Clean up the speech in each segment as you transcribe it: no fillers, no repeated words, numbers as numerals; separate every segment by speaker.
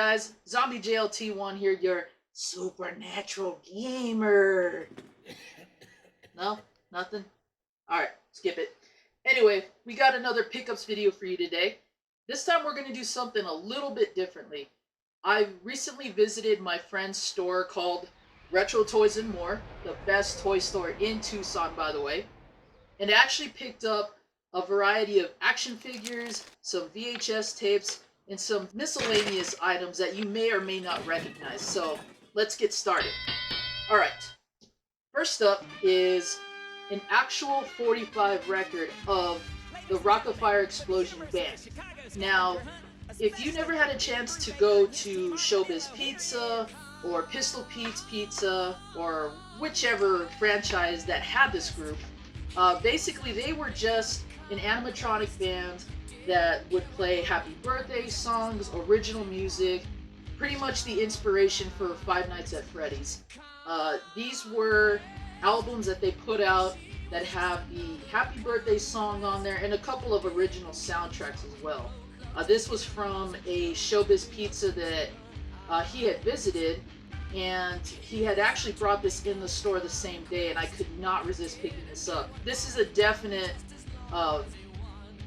Speaker 1: guys? Zombie JLT1 here, your supernatural gamer. No? Nothing? Alright, skip it. Anyway, we got another pickups video for you today. This time we're going to do something a little bit differently. I recently visited my friend's store called Retro Toys and More, the best toy store in Tucson, by the way, and actually picked up a variety of action figures, some VHS tapes, and some miscellaneous items that you may or may not recognize. So let's get started. Alright, first up is an actual 45 record of the Rock-afire Explosion Band. Now, if you never had a chance to go to Showbiz Pizza or Pistol Pete's Pizza or whichever franchise that had this group, basically they were just an animatronic band that would play happy birthday songs, original music, pretty much the inspiration for Five Nights at Freddy's. These were albums that they put out that have the happy birthday song on there and a couple of original soundtracks as well. This was from a Showbiz Pizza that he had visited, and he had actually brought this in the store the same day, and I could not resist picking this up. This is a definite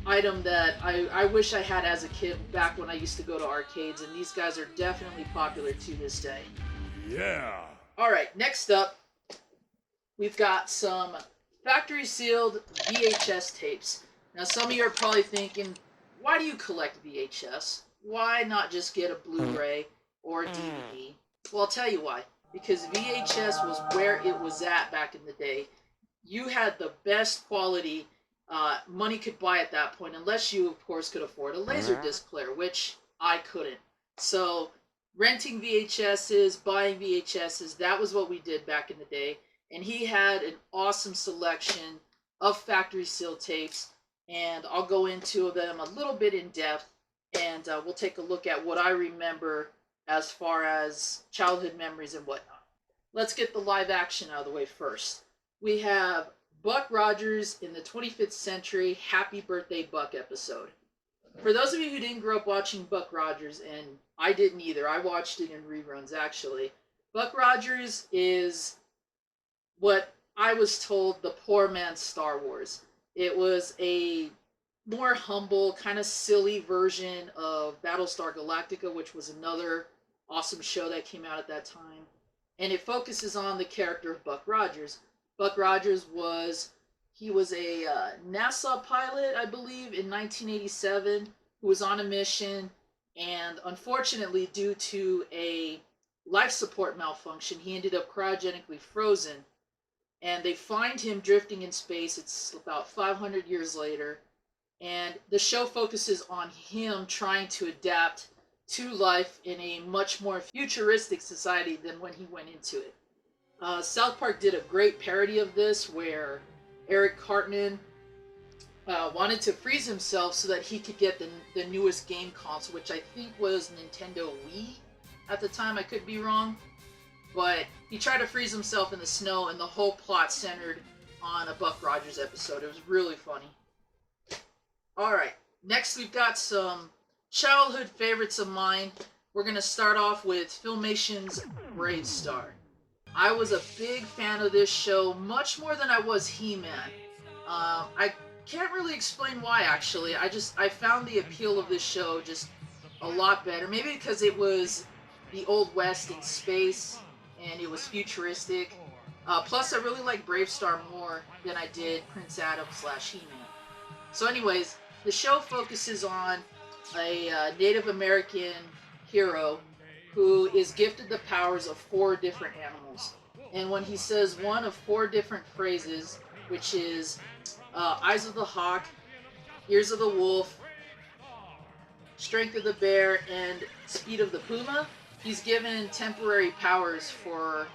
Speaker 1: item that I wish I had as a kid back when I used to go to arcades, and these guys are definitely popular to this day.
Speaker 2: Yeah!
Speaker 1: Alright, next up, we've got some factory sealed VHS tapes. Now some of you are probably thinking, why do you collect VHS? Why not just get a Blu-ray or a DVD? Well, I'll tell you why. Because VHS was where it was at back in the day. You had the best quality money could buy at that point, unless you, of course, could afford a Laserdisc player, which I couldn't. So, renting VHSs, buying VHSs, that was what we did back in the day. And he had an awesome selection of factory sealed tapes, and I'll go into them a little bit in depth, and we'll take a look at what I remember as far as childhood memories and whatnot. Let's get the live action out of the way first. We have Buck Rogers in the 25th Century Happy Birthday Buck episode. For those of you who didn't grow up watching Buck Rogers, and I didn't either, I watched it in reruns actually, Buck Rogers is what I was told the poor man's Star Wars. It was a more humble, kind of silly version of Battlestar Galactica, which was another awesome show that came out at that time. And it focuses on the character of Buck Rogers. Buck Rogers was a NASA pilot, I believe, in 1987, who was on a mission, and unfortunately, due to a life support malfunction, he ended up cryogenically frozen. And they find him drifting in space. It's about 500 years later. And the show focuses on him trying to adapt to life in a much more futuristic society than when he went into it. South Park did a great parody of this where Eric Cartman wanted to freeze himself so that he could get the newest game console, which I think was Nintendo Wii at the time. I could be wrong. But he tried to freeze himself in the snow, and the whole plot centered on a Buck Rogers episode. It was really funny. Alright, next we've got some childhood favorites of mine. We're going to start off with Filmation's Bravestarr. I was a big fan of this show, much more than I was He-Man. I can't really explain why, actually. I found the appeal of this show just a lot better. Maybe because it was the Old West in space, and it was futuristic. Plus, I really like Bravestarr more than I did Prince Adam / He-Man. So anyways, the show focuses on a Native American hero who is gifted the powers of 4 different animals. And when he says one of 4 different phrases, which is eyes of the hawk, ears of the wolf, strength of the bear, and speed of the puma, he's given temporary powers for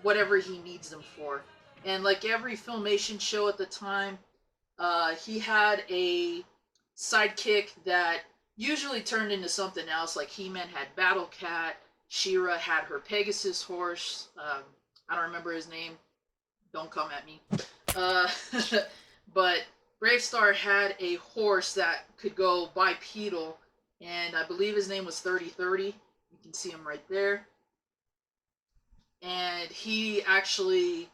Speaker 1: whatever he needs them for. And like every Filmation show at the time, he had a sidekick that usually turned into something else. Like He-Man had Battle Cat, She-Ra had her Pegasus horse. I don't remember his name. Don't come at me. But Bravestarr had a horse that could go bipedal, and I believe his name was 3030. You can see him right there. And he actually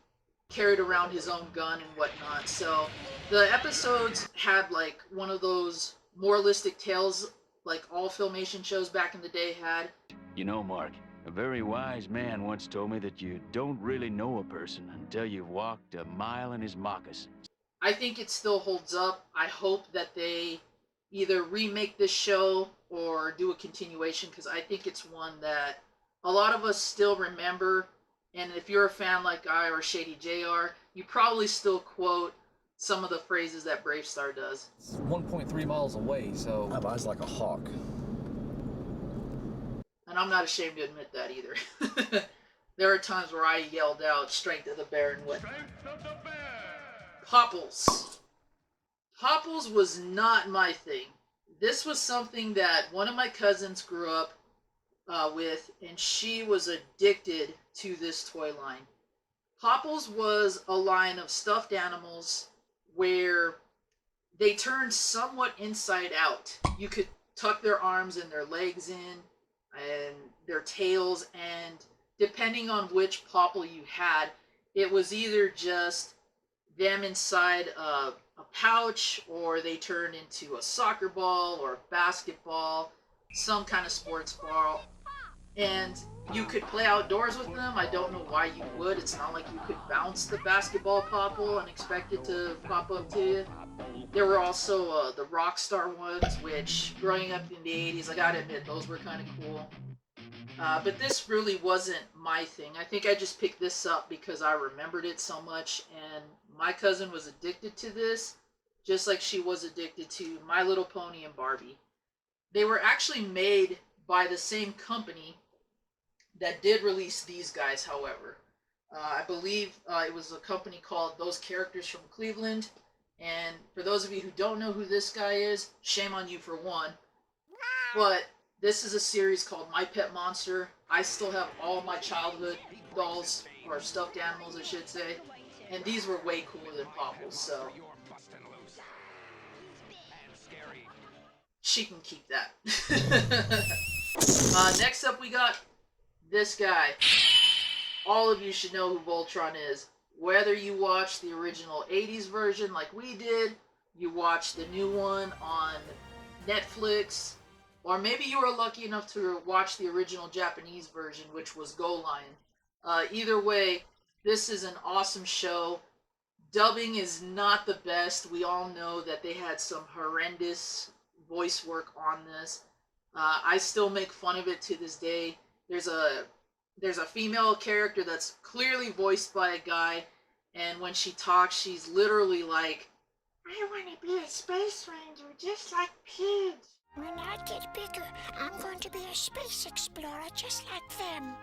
Speaker 1: carried around his own gun and whatnot. So the episodes had like one of those moralistic tales like all Filmation shows back in the day had.
Speaker 2: You know, Mark, a very wise man once told me that you don't really know a person until you've walked a mile in his moccasins.
Speaker 1: I think it still holds up. I hope that they either remake this show or do a continuation, because I think it's one that a lot of us still remember. And if you're a fan like I or Shady JR, you probably still quote some of the phrases that Bravestarr does.
Speaker 3: It's 1.3 miles away, so my eyes like a hawk.
Speaker 1: And I'm not ashamed to admit that either. There are times where I yelled out strength of the bear and whatnot. Popples. Popples was not my thing. This was something that one of my cousins grew up with, and she was addicted to this toy line. Popples was a line of stuffed animals where they turned somewhat inside out. You could tuck their arms and their legs in and their tails, and depending on which Popple you had, it was either just them inside a pouch, or they turned into a soccer ball or a basketball, some kind of sports ball. And you could play outdoors with them. I don't know why you would. It's not like you could bounce the basketball Popple and expect it to pop up to you. There were also the Rock-afire ones, which growing up in the 80s, I gotta admit, those were kind of cool. But this really wasn't my thing. I think I just picked this up because I remembered it so much, and my cousin was addicted to this, just like she was addicted to My Little Pony and Barbie. They were actually made by the same company that did release these guys, however. I believe it was a company called Those Characters from Cleveland. And for those of you who don't know who this guy is, shame on you for one. But this is a series called My Pet Monster. I still have all my childhood dolls, or stuffed animals I should say. And these were way cooler than Popples, so she can keep that. Next up we got this guy. All of you should know who Voltron is. Whether you watch the original 80s version like we did, you watch the new one on Netflix, or maybe you were lucky enough to watch the original Japanese version, which was Go Lion. Either way, this is an awesome show. Dubbing is not the best. We all know that they had some horrendous voice work on this. I still make fun of it to this day. There's a female character that's clearly voiced by a guy, and when she talks, she's literally like, "I want to be a space ranger just like pigs."
Speaker 4: When I get bigger, I'm going to be a space explorer just like them.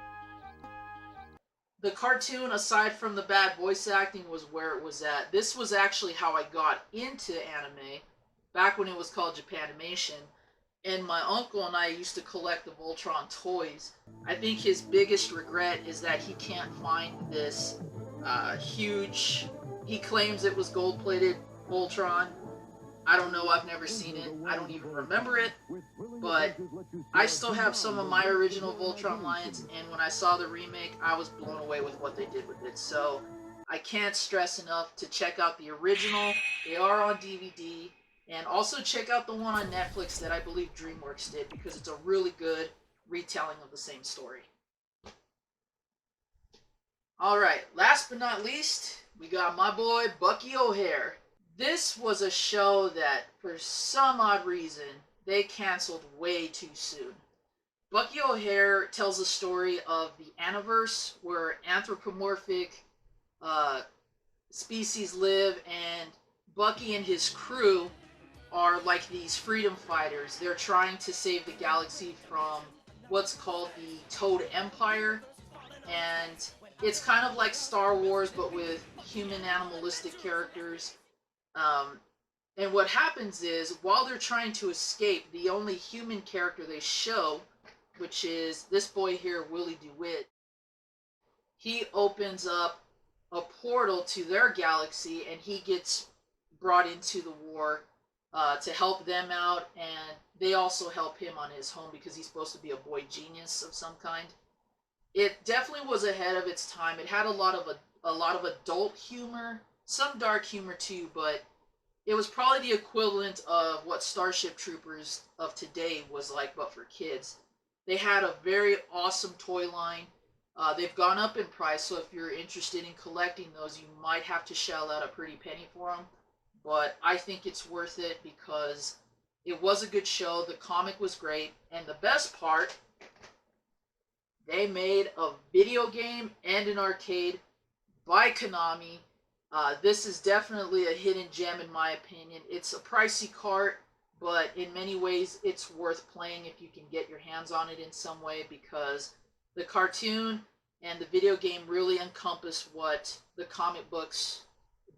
Speaker 1: The cartoon, aside from the bad voice acting, was where it was at. This was actually how I got into anime, back when it was called Japanimation. And my uncle and I used to collect the Voltron toys. I think his biggest regret is that he can't find this huge, he claims it was gold-plated Voltron. I don't know, I've never seen it. I don't even remember it. But I still have some of my original Voltron lines, and when I saw the remake, I was blown away with what they did with it. So I can't stress enough to check out the original. They are on DVD. And also check out the one on Netflix that I believe DreamWorks did, because it's a really good retelling of the same story. Alright, last but not least, we got my boy Bucky OHare. This was a show that, for some odd reason, they canceled way too soon. Bucky OHare tells the story of the Aniverse, where anthropomorphic species live, and Bucky and his crew are like these freedom fighters. They're trying to save the galaxy from what's called the Toad Empire, and it's kind of like Star Wars but with human animalistic characters. And what happens is, while they're trying to escape, the only human character they show, which is this boy here, Willie DeWitt, he opens up a portal to their galaxy and he gets brought into the war to help them out, and they also help him on his home because he's supposed to be a boy genius of some kind. It definitely was ahead of its time. It had a lot of adult humor, some dark humor too, but it was probably the equivalent of what Starship Troopers of today was like, but for kids. They had a very awesome toy line. They've gone up in price, so if you're interested in collecting those, you might have to shell out a pretty penny for them. But I think it's worth it because it was a good show. The comic was great, and the best part, they made a video game and an arcade by Konami. This is definitely a hidden gem in my opinion. It's a pricey cart, but in many ways it's worth playing if you can get your hands on it in some way, because the cartoon and the video game really encompass what the comic books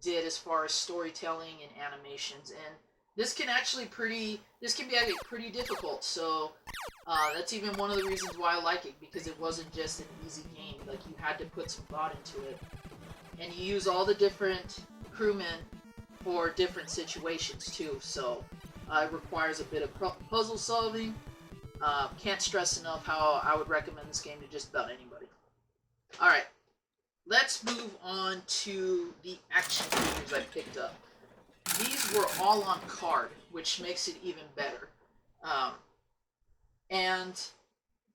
Speaker 1: did as far as storytelling and animations. And this can be actually pretty difficult. So that's even one of the reasons why I like it, because it wasn't just an easy game. Like, you had to put some thought into it. And you use all the different crewmen for different situations too, so it requires a bit of puzzle solving. Can't stress enough how I would recommend this game to just about anybody. Alright, let's move on to the action figures I picked up. These were all on card, which makes it even better. And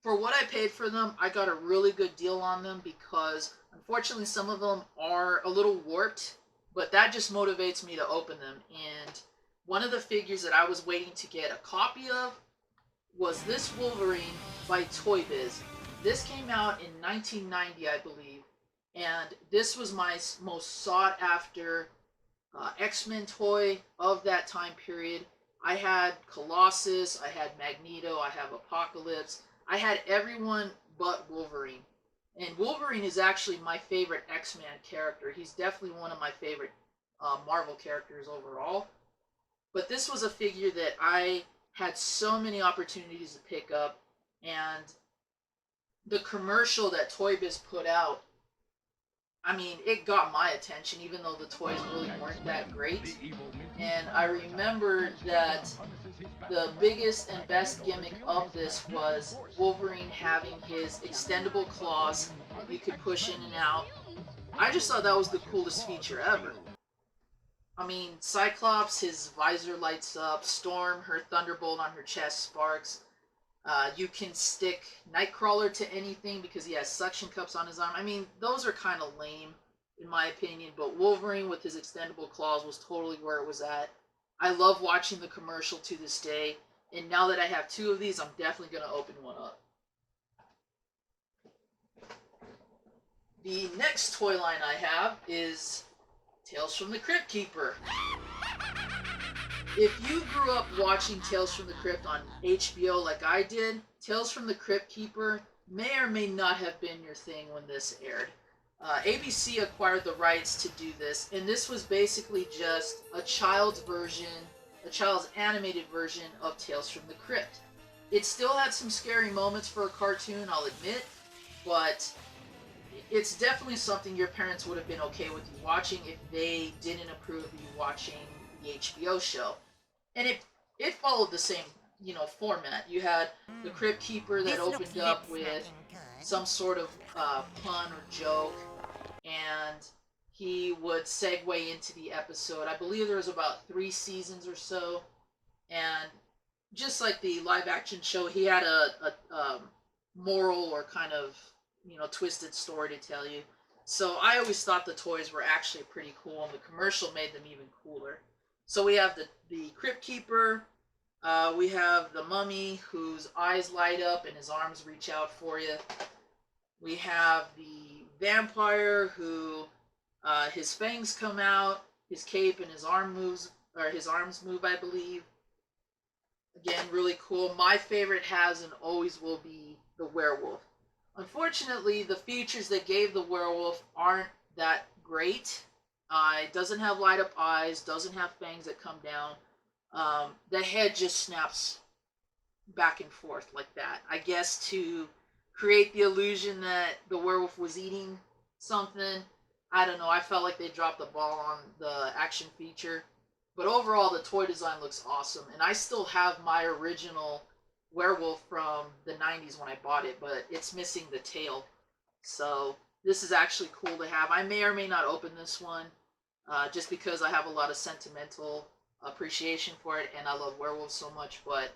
Speaker 1: for what I paid for them, I got a really good deal on them because unfortunately some of them are a little warped, but that just motivates me to open them. And one of the figures that I was waiting to get a copy of was this Wolverine by Toy Biz. This came out in 1990, I believe, and this was my most sought after X-Men toy of that time period. I had Colossus, I had Magneto, I have Apocalypse. I had everyone but Wolverine. And Wolverine is actually my favorite X-Men character. He's definitely one of my favorite Marvel characters overall. But this was a figure that I had so many opportunities to pick up. And the commercial that Toy Biz put out, I mean, it got my attention, even though the toys really weren't that great. And I remember that the biggest and best gimmick of this was Wolverine having his extendable claws that you could push in and out. I just thought that was the coolest feature ever. I mean, Cyclops, his visor lights up. Storm, her thunderbolt on her chest sparks. You can stick Nightcrawler to anything because he has suction cups on his arm. I mean, those are kind of lame, in my opinion, but Wolverine with his extendable claws was totally where it was at. I love watching the commercial to this day, and now that I have two of these, I'm definitely going to open one up. The next toy line I have is Tales from the Crypt Keeper. If you grew up watching Tales from the Crypt on HBO like I did, Tales from the Crypt Keeper may or may not have been your thing when this aired. ABC acquired the rights to do this, and this was basically just a child's animated version of Tales from the Crypt. It still had some scary moments for a cartoon, I'll admit, but it's definitely something your parents would have been okay with you watching if they didn't approve of you watching the HBO show. And it followed the same, format. You had the Crypt Keeper that opened up with some sort of pun or joke, and he would segue into the episode. I believe there was about 3 seasons or so, and just like the live action show, he had a moral or kind of twisted story to tell you. So I always thought the toys were actually pretty cool, and the commercial made them even cooler. So we have the Crypt Keeper, we have the Mummy whose eyes light up and his arms reach out for you. We have the Vampire who his fangs come out, his cape and his arms move, I believe. Again, really cool. My favorite has and always will be the Werewolf. Unfortunately, the features they gave the Werewolf aren't that great. It doesn't have light up eyes, doesn't have fangs that come down. The head just snaps back and forth like that. I guess to create the illusion that the werewolf was eating something. I don't know. I felt like they dropped the ball on the action feature. But overall, the toy design looks awesome. And I still have my original werewolf from the 90s when I bought it, but it's missing the tail. So this is actually cool to have. I may or may not open this one, just because I have a lot of sentimental appreciation for it, and I love werewolves so much. But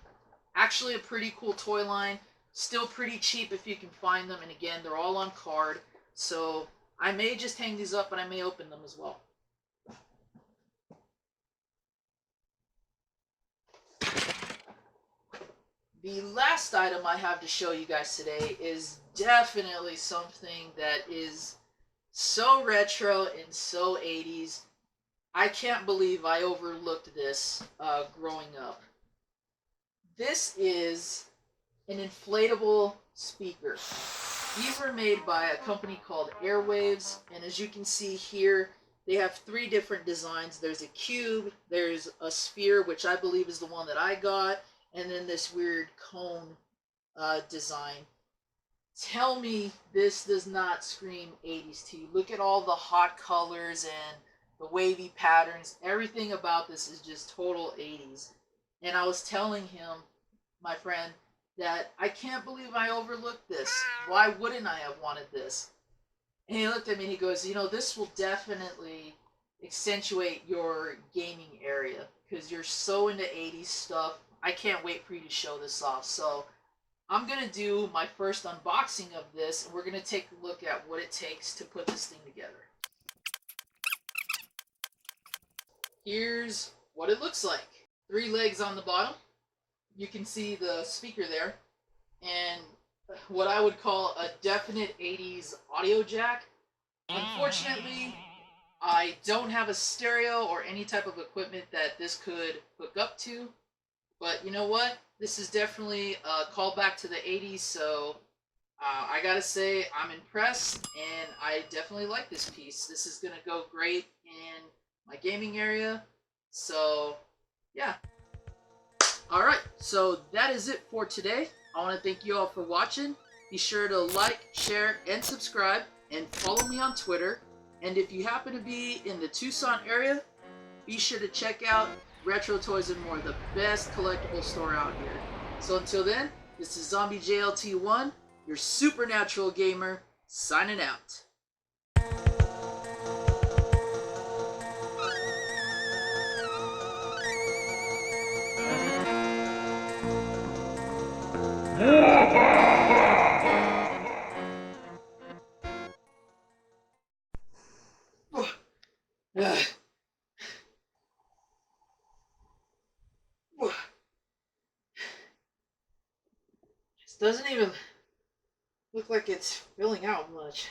Speaker 1: actually a pretty cool toy line. Still pretty cheap if you can find them. And again, they're all on card. So I may just hang these up, but I may open them as well. The last item I have to show you guys today is definitely something that is so retro and so 80s. I can't believe I overlooked this growing up. This is an inflatable speaker. These were made by a company called Airwaves, and as you can see here, they have 3 different designs. There's a cube, there's a sphere, which I believe is the one that I got, and then this weird cone design. Tell me this does not scream 80s to you. Look at all the hot colors and the wavy patterns. Everything about this is just total 80s. And I was telling him, my friend, that I can't believe I overlooked this. Why wouldn't I have wanted this? And he looked at me and he goes, you know, this will definitely accentuate your gaming area because you're so into 80s stuff. I can't wait for you to show this off. So I'm going to do my first unboxing of this, and we're going to take a look at what it takes to put this thing together. Here's what it looks like. 3 legs on the bottom. You can see the speaker there, and what I would call a definite 80s audio jack. Unfortunately, I don't have a stereo or any type of equipment that this could hook up to, but you know what? This is definitely a callback to the 80s, so I gotta say I'm impressed, and I definitely like this piece. This is gonna go great in my gaming area, so yeah. Alright, so that is it for today. I want to thank you all for watching. Be sure to like, share, and subscribe, and follow me on Twitter. And if you happen to be in the Tucson area, be sure to check out Retro Toys and More, the best collectible store out here. So until then, this is Zombie JLT1, your supernatural gamer, signing out. This doesn't even look like it's filling out much.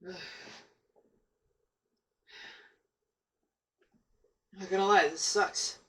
Speaker 1: I'm not gonna lie, this sucks.